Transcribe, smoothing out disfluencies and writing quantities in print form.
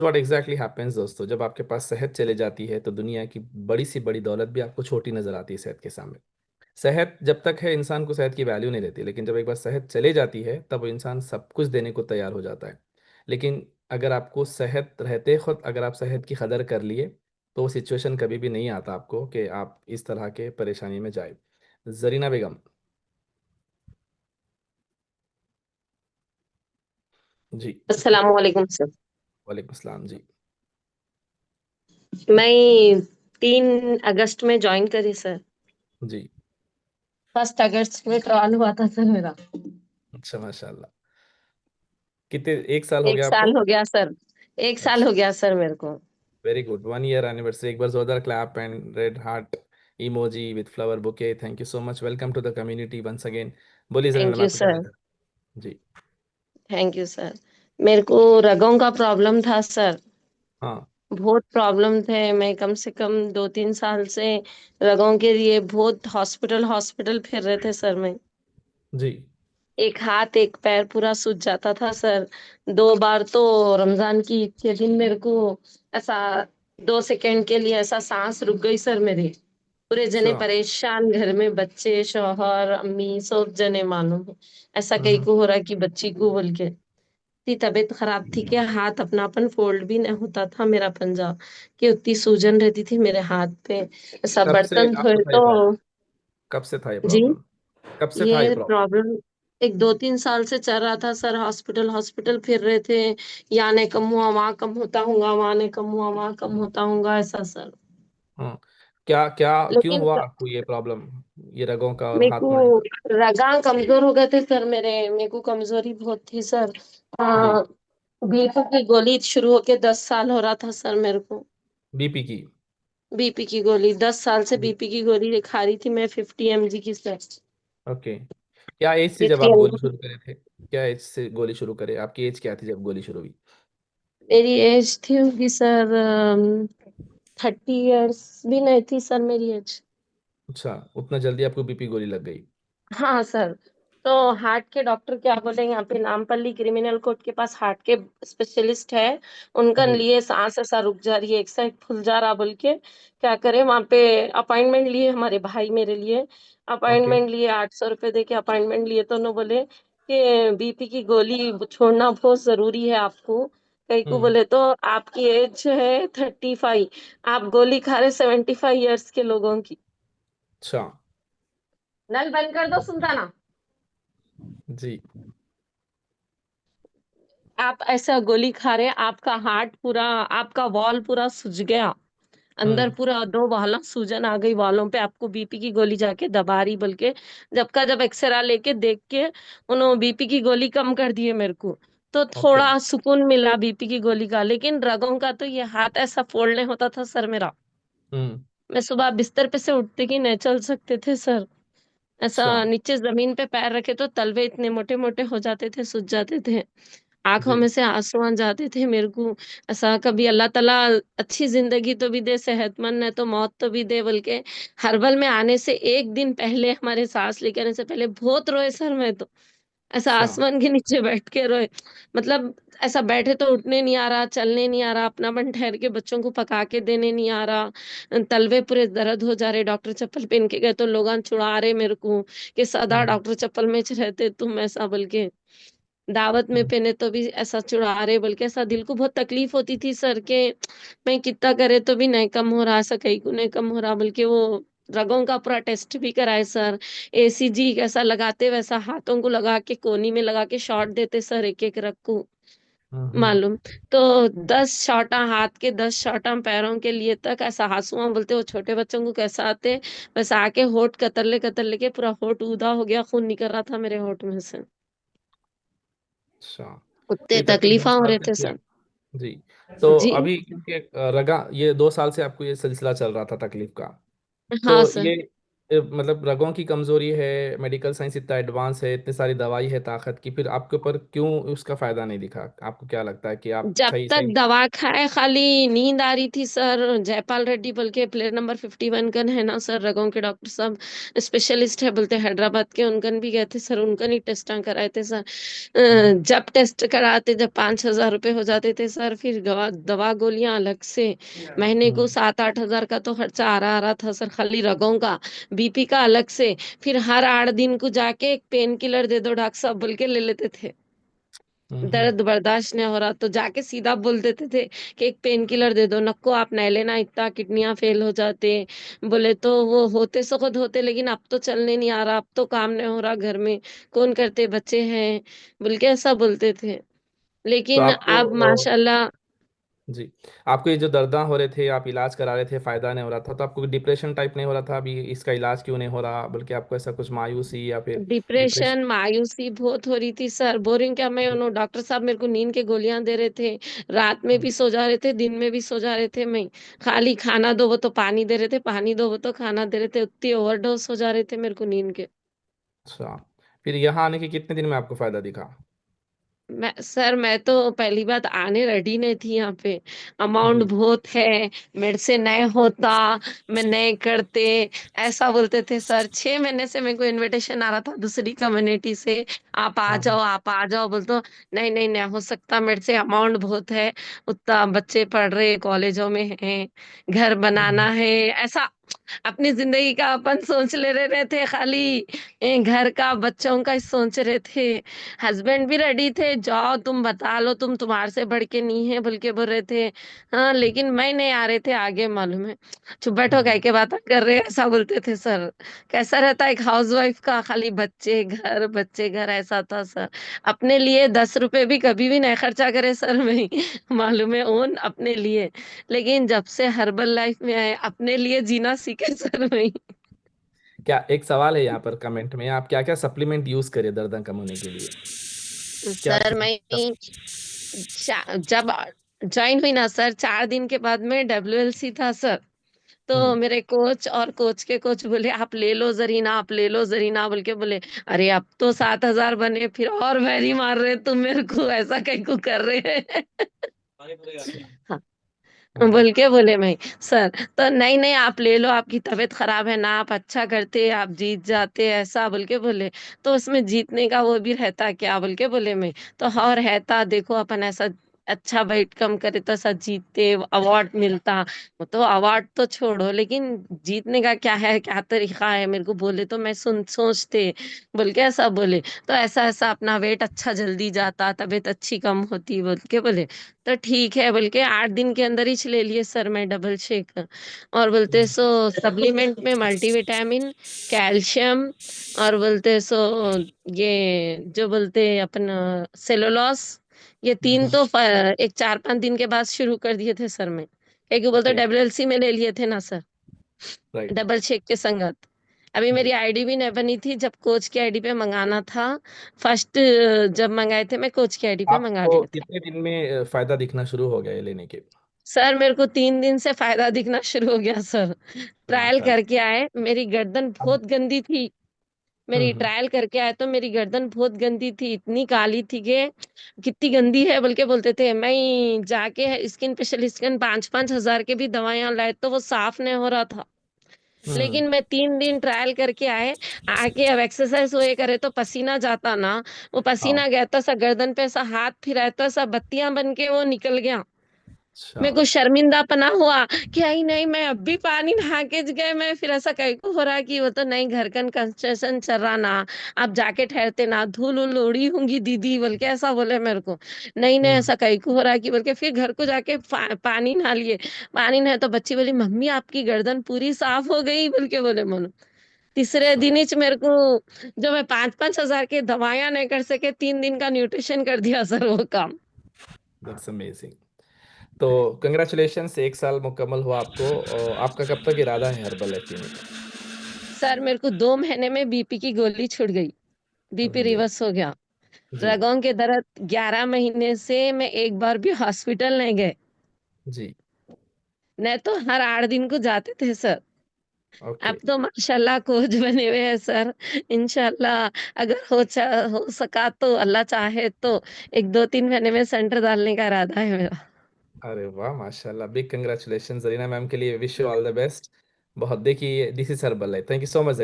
What exactly happens दोस्तों, जब आपके पास सेहत चले जाती है तो दुनिया की बड़ी सी बड़ी दौलत भी आपको छोटी नजर आती है सेहत के सामने। सेहत जब तक है इंसान को सेहत की वैल्यू नहीं रहती, लेकिन जब एक बार सेहत चले जाती है तब वो इंसान सब कुछ देने को तैयार हो जाता है। लेकिन अगर आपको सेहत रहते खुद अगर आप सेहत की कदर कर लिए तो वो सिचुएशन कभी भी नहीं आता आपको कि आप इस तरह के परेशानी में जाए। जरीना बेगम। जी। अस्सलाम वालेकुम सर। वालेकुम सलाम जी। मैं 3 अगस्त में ज्वाइन करी सर। जी। 1 अगस्त में ट्रायल हुआ था सर मेरा। अच्छा माशाल्लाह। कितने, एक साल हो एक गया साल आपको? हो गया सर। एक साल हो अच्छा। गया सर मेरे को। Very good, 1 year anniversary. एक बार जोरदार clap and red heart emoji with flower bouquet. Thank you so much, welcome to the community once again. बोलिए जरा, थैंक मैं यू आपको क्या सर। हेल्प? जी। Thank you sir. मेरे को रगों का प्रॉब्लम था सर। हाँ। बहुत प्रॉब्लम थे। मैं कम से कम 2-3 साल से रगों के लिए बहुत हॉस्पिटल हॉस्पिटल फिर रहे थे सर। मैं जी। एक हाथ एक पैर पूरा सूज जाता था सर। 2 बार तो रमजान की ईद के दिन मेरे को ऐसा 2 सेकंड के लिए ऐसा सांस रुक गई सर मेरी। पूरे जने अच्छा। परेशान, घर में बच्चे शौहर अम्मी सब जने मालूम है। ऐसा कहीं हम्म। को हो रहा कि बच्ची को बोल के इतनी तबीयत खराब थी कि हाथ अपनापन फोल्ड भी नहीं होता था मेरा पंजा। कि उतनी सूजन रहती थी मेरे हाथ पे। ऐसा कब से बर्तन धोए आपको था ये तो। प्रॉब्लम? कब से था ये जी। प्रॉब्लम? कब से था ये ये प्रॉब्लम? प्रॉब्लम एक 2-3 साल से चल रहा था सर। हॉस्पिटल हॉस्पिटल फिर रहे थे। यहाँ नहीं कम हुआ वहां कम होता हूँगा, वहां नहीं कम हुआ वहां कम होता हूँगा, ऐसा सर। हाँ। क्या क्या क्यों लेकिन हुआ आपको ये प्रॉब्लम, ये रगों का और मेरे हाथ में? को रगा कमजोर हो गए थे सर मेरे को कमजोरी बहुत थी सर। जी। हाँ। बीपी की गोली शुरू होके 10 साल हो रहा था सर मेरे को। बीपी की? बीपी की गोली 10 साल से जी। बीपी की गोली खा रही थी मैं, 50 mg की सर। ओके। क्या एज से जब 50 आप गोली mg। शुरू करे थे? क्या एज से गोली शुरू करे? आपकी एज क्या थी जब गोली शुरू हुई? मेरी एज थी होगी सर 30 इयर्स भी नहीं थी सर मेरी एज। अच्छा, उतना जल्दी आपको बीपी गोली लग गई? हाँ सर। तो हार्ट के डॉक्टर क्या बोले, यहाँ पे नामपल्ली क्रिमिनल कोर्ट के पास हार्ट के स्पेशलिस्ट है। उनका जी। लिए सांस ऐसा रुक जा रही है, एक साइड फूल जा रहा बोल के क्या करे वहां पे। अपॉइंटमेंट लिए हमारे भाई मेरे लिए। ओके। अपॉइंटमेंट लिए 800 रुपये दे के अपॉइंटमेंट लिए, तो उन्होंने बोले कि बीपी की गोली छोड़ना बहुत जरूरी है आपको। कई को हम्म। बोले तो आपकी एज है 35, आप गोली खा रहे 75 इयर्स के लोगों की। अच्छा। नल बंद कर दो सुल्ताना। जी। आप ऐसा गोली खा रहे, आपका हार्ट पूरा, आपका वॉल पूरा सूज गया। अंदर हम्म। पूरा 2 वाला सूजन आ गई वालों पे, आपको बीपी की गोली जाके दबा रही बोल के। जब एक्सरा लेके देख के उन्होंने बीपी की गोली कम कर दिए मेरे को। तो ओके। थोड़ा सुकून मिला बीपी की गोली का। लेकिन रगों का तो ये हाथ ऐसा फोल्ड नहीं होता था सर मेरा। हम्म। मैं सुबह बिस्तर पे से उठते ही नहीं चल सकते थे सर। ऐसा अच्छा। नीचे जमीन पे पैर रखे तो तलवे इतने मोटे मोटे हो जाते थे, सूज जाते थे। आंखों जी। में से आंसू आ जाते थे मेरे को। ऐसा कभी अल्लाह ताला अच्छी जिंदगी तो भी दे, सेहतमंद है तो मौत तो भी दे बोल के। हर्बल में आने से एक दिन पहले, हमारे सांस लेके आने से पहले बहुत रोए सर मैं तो। ऐसा अच्छा। आसमान के नीचे बैठ के रोए। मतलब ऐसा बैठे तो उठने नहीं आ रहा, चलने नहीं आ रहा, अपनापन ठहर के बच्चों को पका के देने नहीं आ रहा। तलवे पूरे दर्द हो जा रहे, डॉक्टर चप्पल पहन के गए तो लोग छुड़ा रहे मेरे को कि सदा हम्म। डॉक्टर चप्पल में रहते तुम, ऐसा बोल के। दावत में हम्म। पहने तो भी ऐसा चुड़ा रहे, बल्कि ऐसा दिल को बहुत तकलीफ होती थी सर के। मैं कितना करे तो भी नहीं कम हो रहा, ऐसा कहीं को नहीं कम हो रहा, बल्कि वो रगों का पूरा टेस्ट भी कराए सर। एसीजी कैसा लगाते वैसा हाथों को लगा के कोनी में लगा के शॉट देते सर, एक एक रग को हम्म। मालूम। तो 10 शॉटा हाथ के, 10 शॉटा पैरों के लिए तक, ऐसा हासुआ बोलते वो छोटे बच्चों को कैसा आते, वैसा आके होठ कतरले कतरले के पूरा होठ ऊधा हो गया, खून निकल रहा था मेरे होठ में से। अच्छा। तो उतने ये तकलीफ दो तकलीफा हो साल रहे से थे थी सर। आप? जी। तो जी। अभी क्योंकि रगा, ये 2 साल से आपको ये सिलसिला चल रहा था तकलीफ का, हाँ तो सर। मतलब रगों की कमजोरी है, मेडिकल साइंस इतना एडवांस है, इतनी सारी दवाई है ताकत की, फिर आपके ऊपर क्यों उसका फायदा नहीं दिखा? आपको क्या लगता है कि आप जब सही तक सही? दवा खाए खाली नींद आ रही थी सर। जयपाल रेड्डी बल्कि प्लेयर नंबर 51 कन है ना सर, रगों के डॉक्टर साहब स्पेशलिस्ट है बोलते हैदराबाद के, उनकन भी गए थे सर, उनकन ही टेस्ट कराए थे सर। हम्म जब टेस्ट कराते जब 5,000 रुपये हो जाते थे सर, फिर दवा दवा गोलियां अलग से, महीने को हम्म 7-8 हजार का तो खर्चा आ रहा था सर खाली रगों का। बीपी का अलग से, फिर हर 8 दिन को जाके एक पेन किलर दे दो डॉक्टर साहब बोल के ले लेते थे। हम्म। दर्द बर्दाश्त नहीं हो रहा तो जाके सीधा बोल देते थे कि एक पेन किलर दे दो, नको आप नहीं लेना, इतना किडनियां फेल हो जाते। बोले तो वो होते सो खुद होते, लेकिन अब तो चलने नहीं आ रहा, अब तो काम नहीं हो रहा घर में, कौन करते, बच्चे हैं, बोल के ऐसा बोलते थे। तो लेकिन आपको अब माशाल्लाह। जी, आपको ये जो दर्द हो रहे थे, आप इलाज करा रहे थे, फायदा नहीं हो रहा था, तो आपको डिप्रेशन टाइप नहीं हो रहा था अभी इसका इलाज क्यों नहीं हो रहा, बल्कि आपको ऐसा कुछ मायूसी या फिर डिप्रेशन? डिप्रेशन मायूसी बहुत हो रही थी सर, बोरिंग क्या, मैं उन्होंने डॉक्टर साहब मेरे को नींद के गोलियां दे रहे थे, रात में भी सो जा रहे थे, दिन में भी सो जा रहे थे। मैं खाली खाना दो वो तो पानी दे रहे थे, पानी दो वो तो खाना दे रहे थे, उतनी ओवरडोज हो जा रहे थे मेरे को नींद के। अच्छा, फिर यहाँ आने के कितने दिन में आपको फायदा दिखा? मैं तो पहली बात आने रेडी नहीं थी यहाँ पे, अमाउंट जी। बहुत है, मेरे से नहीं होता, मैं नहीं करते, ऐसा बोलते थे सर। 6 महीने से मेरे को इनविटेशन आ रहा था दूसरी कम्युनिटी से, आप आ हाँ। जाओ आप आ जाओ, बोलते नहीं नहीं नहीं हो सकता मेरे से, अमाउंट बहुत है, उतना बच्चे पढ़ रहे कॉलेजों में हैं, घर बनाना हम्म है, ऐसा अपनी जिंदगी का अपन सोच ले रहे थे खाली, घर का बच्चों का ही सोच रहे थे। हस्बैंड भी रेडी थे, जाओ तुम बता लो, तुम तुम्हारे से बढ़ के नहीं है बोल के बोल रहे थे। हाँ लेकिन मैं नहीं आ रहे थे आगे, मालूम है, चुप बैठो कह हम्म। के बात कर रहे हैं, ऐसा बोलते थे सर। कैसा रहता है एक हाउसवाइफ का, खाली बच्चे घर बच्चे घर, ऐसा था सर। अपने लिए 10 रुपए भी कभी भी नहीं खर्चा करे सर मैं, मालूम है, ओन अपने लिए। लेकिन जब से हर्बल लाइफ में आए अपने लिए जीना सीखे सर मैं। क्या, एक सवाल है यहाँ पर कमेंट में, आप क्या क्या सप्लीमेंट यूज करें दर्द कम होने के लिए? क्या सर चीज? मैं जब ज्वाइन हुई ना सर, 4 दिन के बाद में WLC था सर, तो हम्म। मेरे कोच और कोच के कोच बोले आप ले लो जरीना, आप ले लो जरीना, बोल के बोले अरे अब तो 7,000 बने, फिर और वैरी मार रहे तुम मेरे को, ऐसा कहीं को कर रहे हैं। हाँ, हाँ। बोल के बोले मैं सर, तो नहीं नहीं आप ले लो, आपकी तबीयत खराब है ना, आप अच्छा करते आप जीत जाते, ऐसा बोल के बोले। तो उसमें जीतने का वो भी रहता क्या बोल के बोले मैं, तो और रहता देखो अपन ऐसा अच्छा वेट कम करे तो ऐसा जीतते, अवार्ड मिलता। वो तो अवार्ड तो छोड़ो, लेकिन जीतने का क्या है, क्या तरीका है, मेरे को बोले तो मैं सुन सोचते, बोल के ऐसा बोले। तो ऐसा ऐसा अपना वेट अच्छा जल्दी जाता, तबीयत अच्छी कम होती बोल के बोले। तो ठीक है बोल के 8 दिन के अंदर ही ले लिए सर मैं डबल शेक। और बोलते हम्म सो सप्लीमेंट में मल्टीविटामिन, कैल्शियम, और बोलते सो ये जो बोलते अपन सेलुलोस, ये तीन हम्म। तो एक 4-5 दिन के बाद शुरू कर दिए थे सर मैं, क्योंकि बोलते ओके। WLC में ले लिए थे ना सर, राइट। डबल शेक के संगत। अभी मेरी जी। आईडी भी नहीं बनी थी, जब कोच की आईडी पे मंगाना था फर्स्ट, जब मंगाए थे मैं कोच की आईडी पे मंगा आपको लिए थे। कितने दिन में फायदा दिखना शुरू हो गया ये लेने के? सर मेरे को 3 दिन से फायदा दिखना शुरू हो गया सर। ट्रायल माशाल्लाह। करके आए, मेरी गर्दन अब बहुत गंदी थी, मेरी हम्म। ट्रायल करके आए तो मेरी गर्दन बहुत गंदी थी, इतनी काली थी कि कितनी गंदी है बोल के बोलते थे। मैं जाके स्किन स्पेशलिस्ट के 5-5 हजार के भी दवाइयां लाए तो वो साफ नहीं हो रहा था। हम्म। लेकिन मैं 3 दिन ट्रायल करके आए, आके अब एक्सरसाइज हुए करे तो पसीना जाता ना, वो हाँ। पसीना गया तो ऐसा गर्दन पे ऐसा हाथ फिराया तो ऐसा बत्तियां बन के वो निकल गया। अच्छा। मेरे को शर्मिंदा पना हुआ कि आई नहीं मैं अब भी पानी नहा के गए, मैं फिर ऐसा कहीं को हो रहा कि वो तो नहीं, घर का कंस्ट्रक्शन चल रहा ना, आप जाके ठहरते ना, धूल उल उड़ी होंगी दीदी बोल के ऐसा बोले मेरे को। नहीं नहीं हम्म। ऐसा कहीं को हो रहा कि बोल के फिर घर को जाके पानी नहा लिए। पानी नहाए तो बच्ची बोली मम्मी आपकी गर्दन पूरी साफ हो गई बोल के बोले मनु। तीसरे अच्छा, दिन ही मेरे को, जो मैं 5-5 हजार के दवाइयां नहीं कर सके, 3 दिन का न्यूट्रिशन कर दिया सर वो काम। That's amazing. तो कंग्रेचुलेशंस, 1 साल मुकम्मल हुआ आपको, और आपका कब तक इरादा है हर्बल लाइफ पीने का? सर मेरे को 2 महीने में बीपी की गोली छूट गई, बीपी अल्हम्दुलिल्लाह। रिवर्स हो गया। जी। रगों के दर्द 11 महीने से मैं एक बार भी हॉस्पिटल नहीं गए, जी। नहीं तो हर 8 दिन को जाते थे सर। ओके। अब तो माशाल्लाह कोच बने हुए हैं सर। इंशाल्लाह अगर हो सका तो, अल्लाह चाहे तो 1-2-3 महीने में सेंटर डालने का इरादा है मेरा। अरे वाह, माशाल्लाह, बिग कंग्रेचुलेशन जरीना मैम के लिए, wish you all the best. बहुत, देखिए, this is herbal life. Thank you so much.